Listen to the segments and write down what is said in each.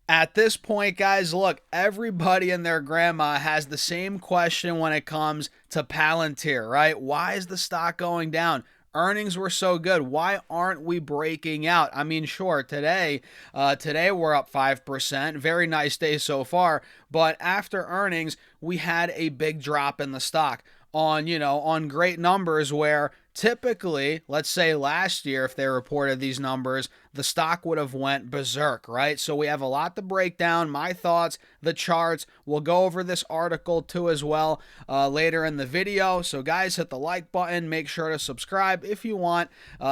At this point, guys, look, everybody and their grandma has the same question when it comes to Palantir, right? Why is the stock going down? Earnings were so good. Why aren't we breaking out? I mean, sure, today we're up 5%. Very nice day so far. But after earnings, we had a big drop in the stock on great numbers where typically, let's say last year, if they reported these numbers, the stock would have went berserk, right? So we have a lot to break down. My thoughts, the charts. We'll go over this article too as well later in the video. So guys, hit the like button. Make sure to subscribe if you want.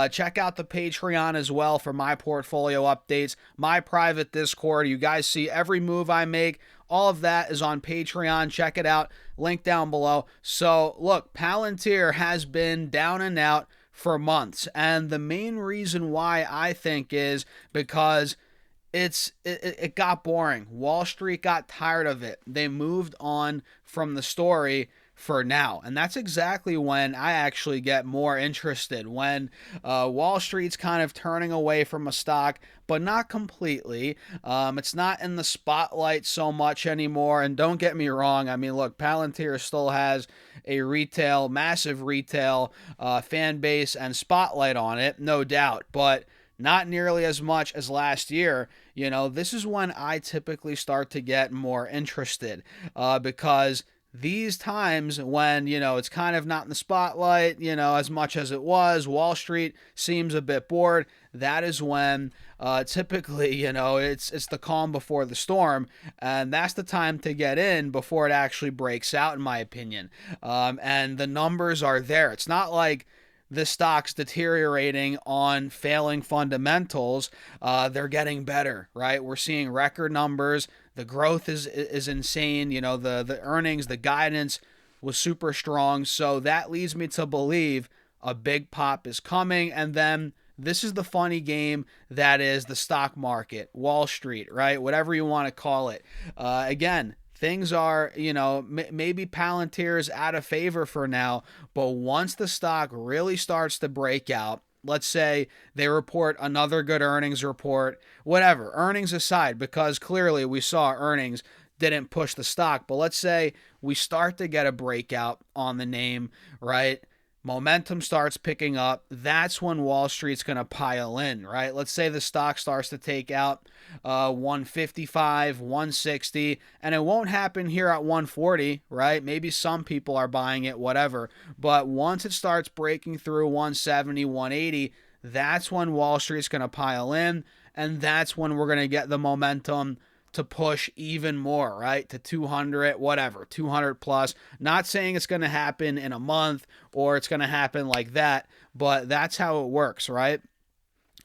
Check out the Patreon as well for my portfolio updates, my private Discord. You guys see every move I make. All of that is on Patreon. Check it out. Link down below. So, look, Palantir has been down and out for months. And the main reason why I think is because it got boring. Wall Street got tired of it. They moved on from the story for now. And that's exactly when I actually get more interested, when Wall Street's kind of turning away from a stock, but not completely. It's not in the spotlight so much anymore. And don't get me wrong. I mean, look, Palantir still has a massive retail fan base and spotlight on it, no doubt. But not nearly as much as last year. This is when I typically start to get more interested because these times when, it's kind of not in the spotlight, as much as it was, Wall Street seems a bit bored. That is when typically, it's the calm before the storm. And that's the time to get in before it actually breaks out, in my opinion. And the numbers are there. It's not like the stock's deteriorating on failing fundamentals. They're getting better, right? We're seeing record numbers. The growth is insane. The earnings, the guidance was super strong. So that leads me to believe a big pop is coming. And then this is the funny game that is the stock market, Wall Street, right? Whatever you want to call it. Again, things are, maybe Palantir is out of favor for now, but once the stock really starts to break out, let's say they report another good earnings report, whatever, earnings aside, because clearly we saw earnings didn't push the stock, but let's say we start to get a breakout on the name, right? Momentum starts picking up. That's when Wall Street's going to pile in, right? Let's say the stock starts to take out 155, 160, and it won't happen here at 140, right? Maybe some people are buying it, whatever. But once it starts breaking through 170, 180, that's when Wall Street's going to pile in, and that's when we're going to get the momentum to push even more, right? To 200, whatever, 200 plus. Not saying it's going to happen in a month or it's going to happen like that, but that's how it works, right?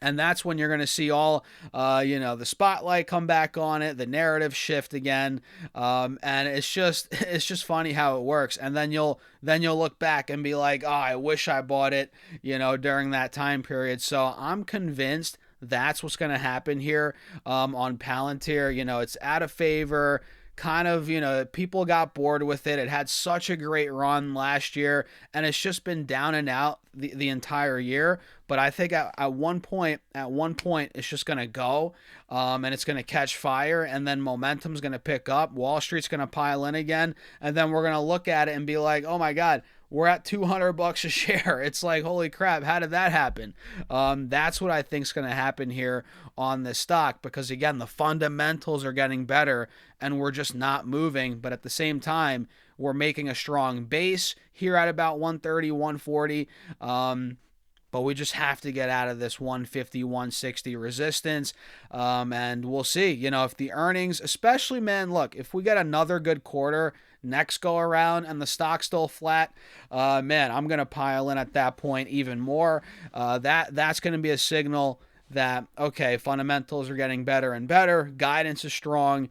And that's when you're going to see all, the spotlight come back on it, the narrative shift again, and it's just funny how it works. And then you'll look back and be like, oh, I wish I bought it, during that time period. So I'm convinced that's what's going to happen here on Palantir. It's out of favor. Kind of, people got bored with it. It had such a great run last year, and it's just been down and out the entire year. But I think at one point, it's just going to go, and it's going to catch fire, and then momentum's going to pick up. Wall Street's going to pile in again, and then we're going to look at it and be like, oh my God, we're at $200 a share. It's like, holy crap, how did that happen? That's what I think is going to happen here on this stock because, again, the fundamentals are getting better and we're just not moving. But at the same time, we're making a strong base here at about 130, 140. But we just have to get out of this 150, 160 resistance. And we'll see, if the earnings, especially, man, look, if we get another good quarter next go around and the stock's still flat, man, I'm going to pile in at that point even more. That's going to be a signal that, okay, fundamentals are getting better and better. Guidance is strong.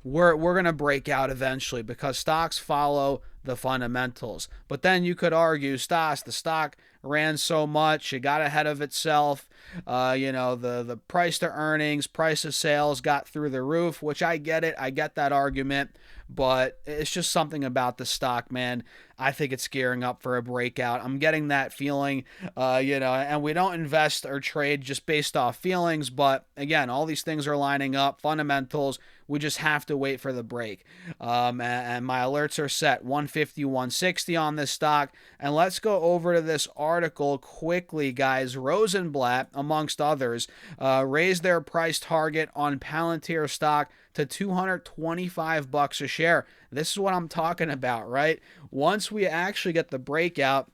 We're going to break out eventually because stocks follow the fundamentals. But then you could argue, Stas, the stock ran so much, it got ahead of itself. The price to earnings, price of sales got through the roof, which I get it. I get that argument. but it's just something about the stock, man. I think it's gearing up for a breakout. I'm getting that feeling, and we don't invest or trade just based off feelings, but again, all these things are lining up, fundamentals. We just have to wait for the break. And my alerts are set 150, 160 on this stock. And let's go over to this article quickly, guys. Rosenblatt, amongst others, raised their price target on Palantir stock to $225 a share. This is what I'm talking about, right? Once we actually get the breakout,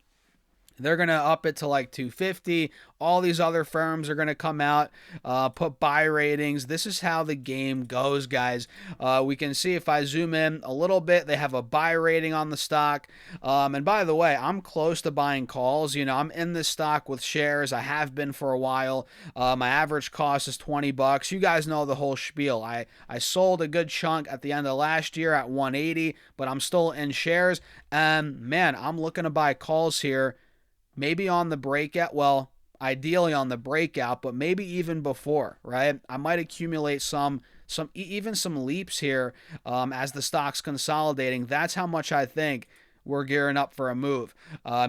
they're going to up it to like 250. All these other firms are going to come out, put buy ratings. This is how the game goes, guys. We can see if I zoom in a little bit, they have a buy rating on the stock. And by the way, I'm close to buying calls. I'm in this stock with shares. I have been for a while. My average cost is $20. You guys know the whole spiel. I sold a good chunk at the end of last year at 180, but I'm still in shares. And man, I'm looking to buy calls here. Maybe on the breakout, well, ideally on the breakout, but maybe even before, right? I might accumulate even some leaps here as the stock's consolidating. That's how much I think we're gearing up for a move.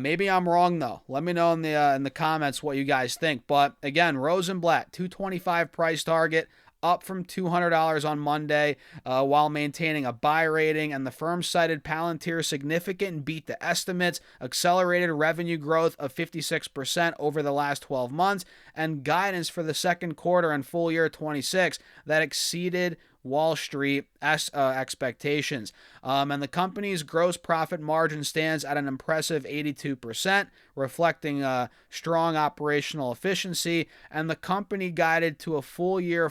Maybe I'm wrong though. Let me know in the comments what you guys think. But again, Rosenblatt, 225 price target, up from $200 on Monday, while maintaining a buy rating, and the firm cited Palantir's significant beat the estimates, accelerated revenue growth of 56% over the last 12 months, and guidance for the second quarter and full year 26 that exceeded Wall Street expectations. And the company's gross profit margin stands at an impressive 82%, reflecting strong operational efficiency. And the company guided to a full year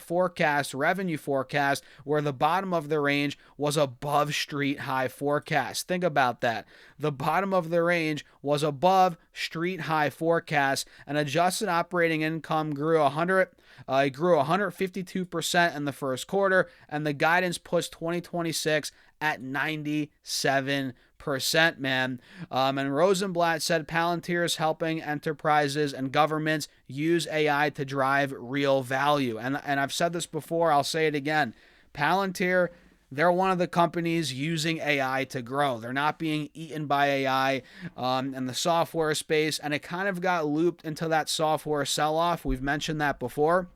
revenue forecast, where the bottom of the range was above street high forecast. Think about that. The bottom of the range was above street high forecast, and adjusted operating income grew 152% in the first quarter, and the guidance puts 2026 at 97%, man. And Rosenblatt said Palantir is helping enterprises and governments use AI to drive real value. And I've said this before, I'll say it again. Palantir, they're one of the companies using AI to grow. They're not being eaten by AI in the software space, and it kind of got looped into that software sell-off. We've mentioned that before.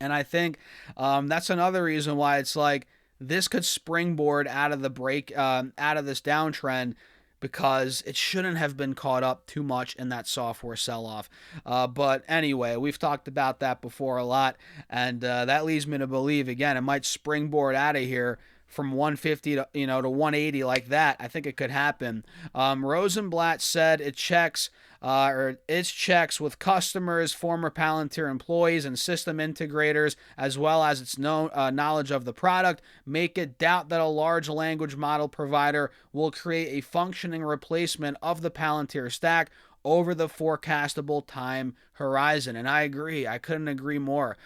And I think that's another reason why it's like this could springboard out of this downtrend, because it shouldn't have been caught up too much in that software sell-off. But anyway, we've talked about that before a lot, and that leads me to believe, again, it might springboard out of here from 150 to 180 like that. I think it could happen. Rosenblatt said its checks with customers, former Palantir employees, and system integrators, as well as its knowledge of the product, make it doubt that a large language model provider will create a functioning replacement of the Palantir stack over the forecastable time horizon. And I agree. I couldn't agree more.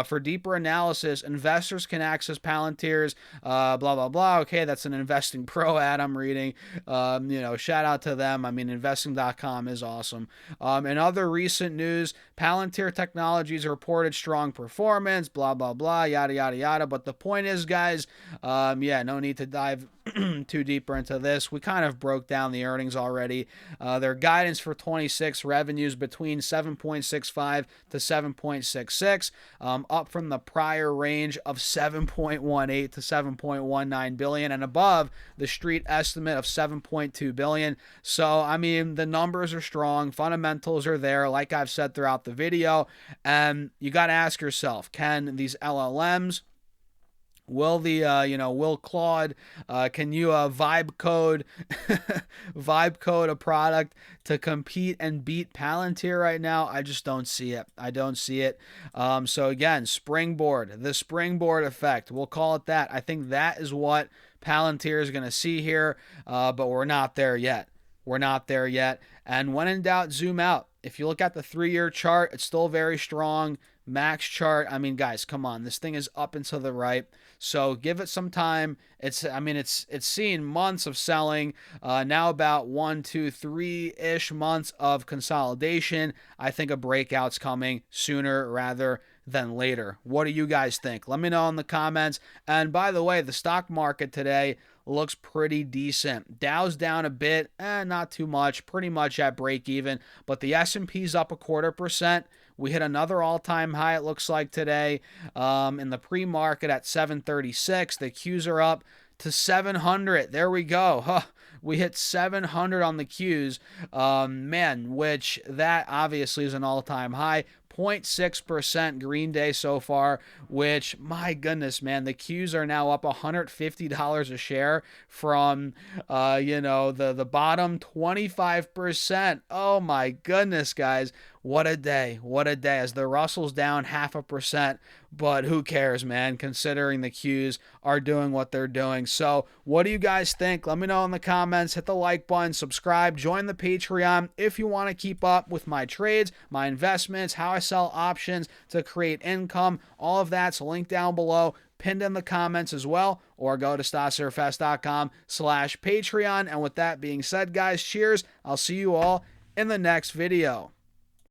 For deeper analysis, investors can access Palantir's blah, blah, blah. Okay, that's an Investing Pro ad I'm reading. Shout out to them. I mean, investing.com is awesome. In other recent news, Palantir Technologies reported strong performance, blah, blah, blah, yada, yada, yada. But the point is, guys, no need to dive too deeper into this. We kind of broke down the earnings already. Their guidance for 26 revenues between 7.65 to 7.66, up from the prior range of 7.18 to 7.19 billion, and above the street estimate of 7.2 billion. So, I mean, the numbers are strong, fundamentals are there, like I've said throughout the video, and you got to ask yourself, can these LLMs, will Claude, can you vibe code a product to compete and beat Palantir right now? I just don't see it. So again, the springboard effect, we'll call it that. I think that is what Palantir is going to see here, but we're not there yet. And when in doubt, zoom out. If you look at the 3-year chart, it's still very strong. Max chart, I mean, guys, come on. This thing is up and to the right. So give it some time. It's seen months of selling, now about 1, 2, 3-ish months of consolidation. I think a breakout's coming sooner rather than later. What do you guys think? Let me know in the comments. And by the way, the stock market today, looks pretty decent. Dow's down a bit, not too much, pretty much at break even, but the S&P's up 0.25%. We hit another all-time high, it looks like, today in the pre-market at 736. The Qs are up to 700. There we go. Huh. We hit 700 on the Qs. Man, which that obviously is an all-time high. 0.6% green day so far, which, my goodness, man, the Qs are now up $150 a share from, the bottom 25%. Oh, my goodness, guys. What a day. What a day. As the Russell's down 0.5%, but who cares, man, considering the Qs are doing what they're doing. So what do you guys think? Let me know in the comments. Hit the like button, subscribe, join the Patreon if you want to keep up with my trades, my investments, how I sell options to create income. All of that's linked down below, pinned in the comments as well, or go to stocksurfest.com/Patreon. And with that being said, guys, cheers. I'll see you all in the next video.